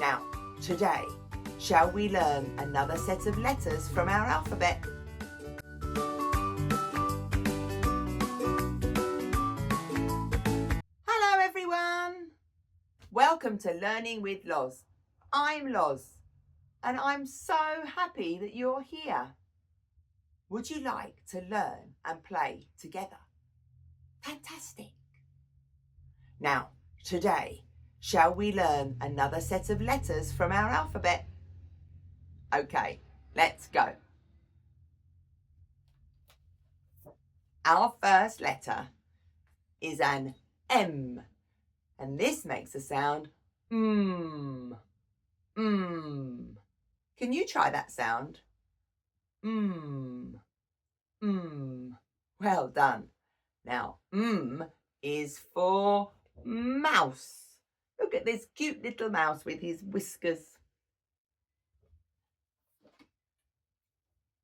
Now, today, shall we learn another set of letters from our alphabet? Hello everyone! Welcome to Learning with Loz. I'm Loz and I'm so happy that you're here. Would you like to learn and play together? Fantastic! Now, today, shall we learn another set of letters from our alphabet? Okay, let's go. Our first letter is an M, and this makes the sound mm. Mm. Can you try that sound? Mm. Mm. Well done. Now, is for mouse. Look at this cute little mouse with his whiskers.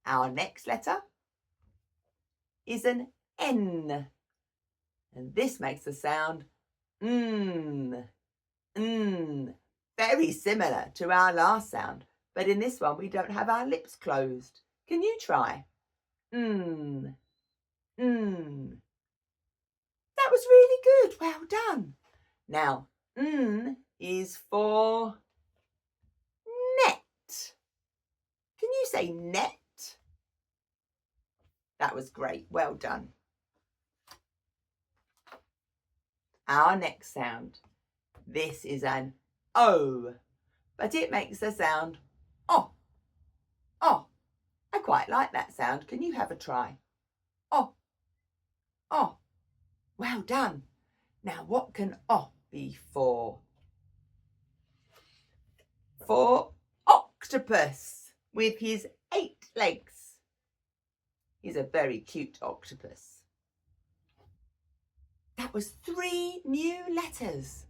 Our next letter is an N, and this makes the sound mm. Very similar to our last sound, but in this one we don't have our lips closed. Can you try? That was really good. Well done. Now, is for net. Can you say net? That was great. Well done. Our next sound. This is an O, but it makes the sound oh. Oh, I quite like that sound. Can you have a try? Oh. Oh. Well done. Now, what can O be for? For octopus with his 8 legs. He's a very cute octopus. That was 3 new letters.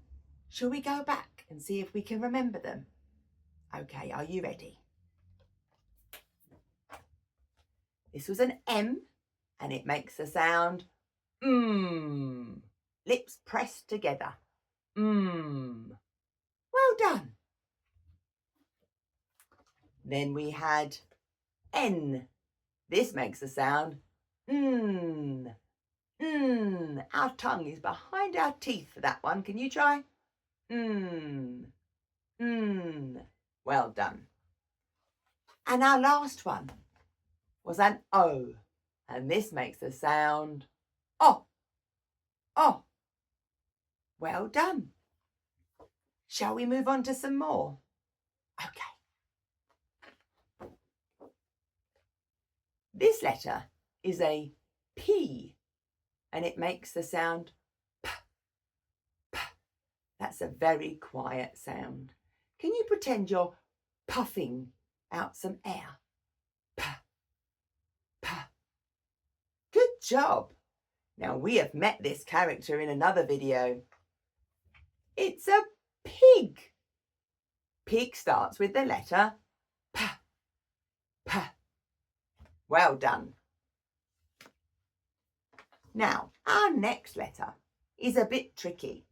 Shall we go back and see if we can remember them? Okay, are you ready? This was an M and it makes the sound Lips pressed together. Well done. Then we had N. This makes the sound Our tongue is behind our teeth for that one. Can you try? Well done. And our last one was an O, and this makes the sound oh. Oh. Well done. Shall we move on to some more? Okay. This letter is a P, and it makes the sound P, P. That's a very quiet sound. Can you pretend you're puffing out some air? P, P. Good job. Now, we have met this character in another video. It's a pig. Pig starts with the letter P, P. Well done. Now, our next letter is a bit tricky.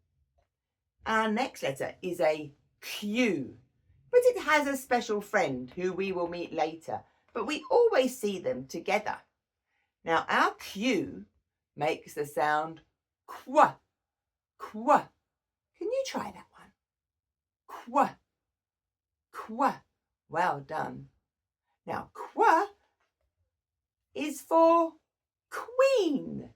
Our next letter is a Q, but it has a special friend who we will meet later, but we always see them together. Now, our Q makes the sound qua, qua. Can you try that one? Qua, qua. Well done. Now, qua is for queen.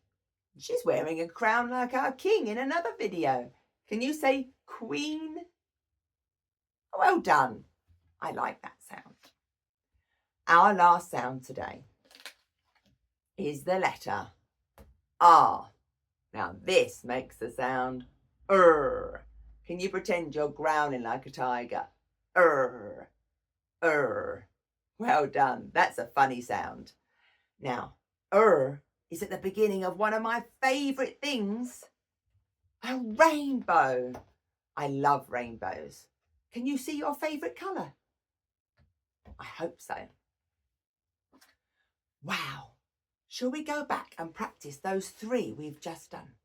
She's wearing a crown like our king in another video. Can you say queen? Well done. I like that sound. Our last sound today is the letter R. Now this makes the sound Can you pretend you're growling like a tiger? Well done. That's a funny sound. Now, is at the beginning of one of my favourite things, a rainbow. I love rainbows. Can you see your favourite colour? I hope so. Wow. Shall we go back and practice those 3 we've just done?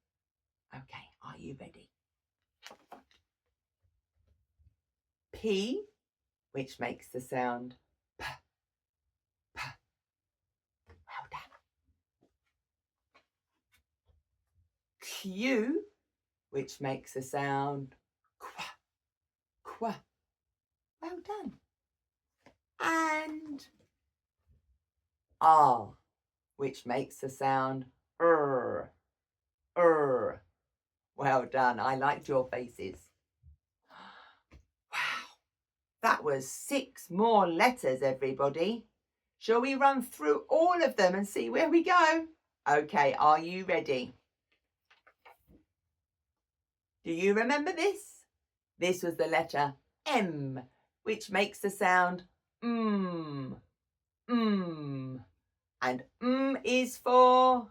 Okay, are you ready? P, which makes the sound P, P. Well done. Q, which makes the sound Qu, Qu. Well done. And R, which makes the sound R. Well done. I liked your faces. Wow. That was 6 more letters, everybody. Shall we run through all of them and see where we go? Okay, are you ready? Do you remember this? This was the letter M, which makes the sound And is for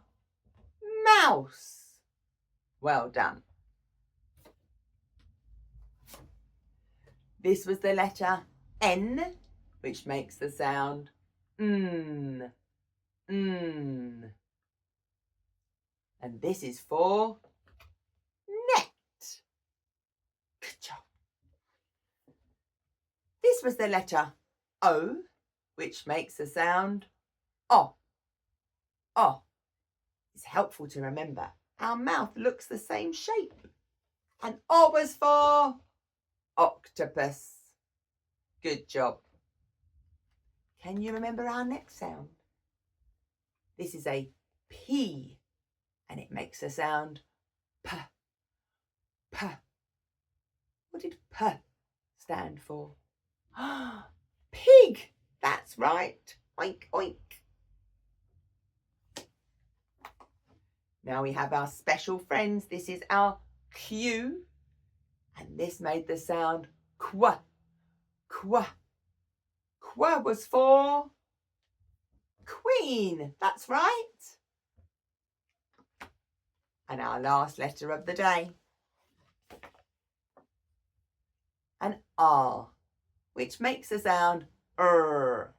mouse. Well done. This was the letter N, which makes the sound And this is for net. Good job. This was the letter O, which makes the sound O. O. It's helpful to remember. Our mouth looks the same shape. And O was for octopus. Good job. Can you remember our next sound? This is a P, and it makes the sound P. P. What did P stand for? Pig. That's right. Oink, oink. Now we have our special friends. This is our Q, and this made the sound Qu. Qu. Qu was for queen. That's right. And our last letter of the day. An R, which makes the sound R.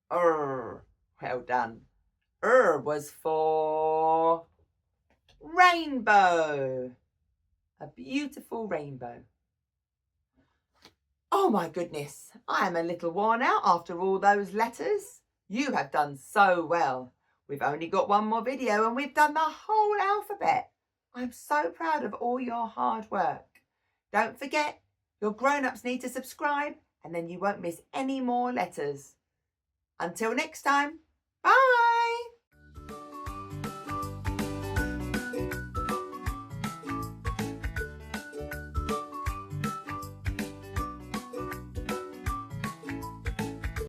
Well done. Was for rainbow. A beautiful rainbow. Oh my goodness, I am a little worn out after all those letters. You have done so well. We've only got one more video and we've done the whole alphabet. I'm so proud of all your hard work. Don't forget, your grown-ups need to subscribe and then you won't miss any more letters. Until next time, bye!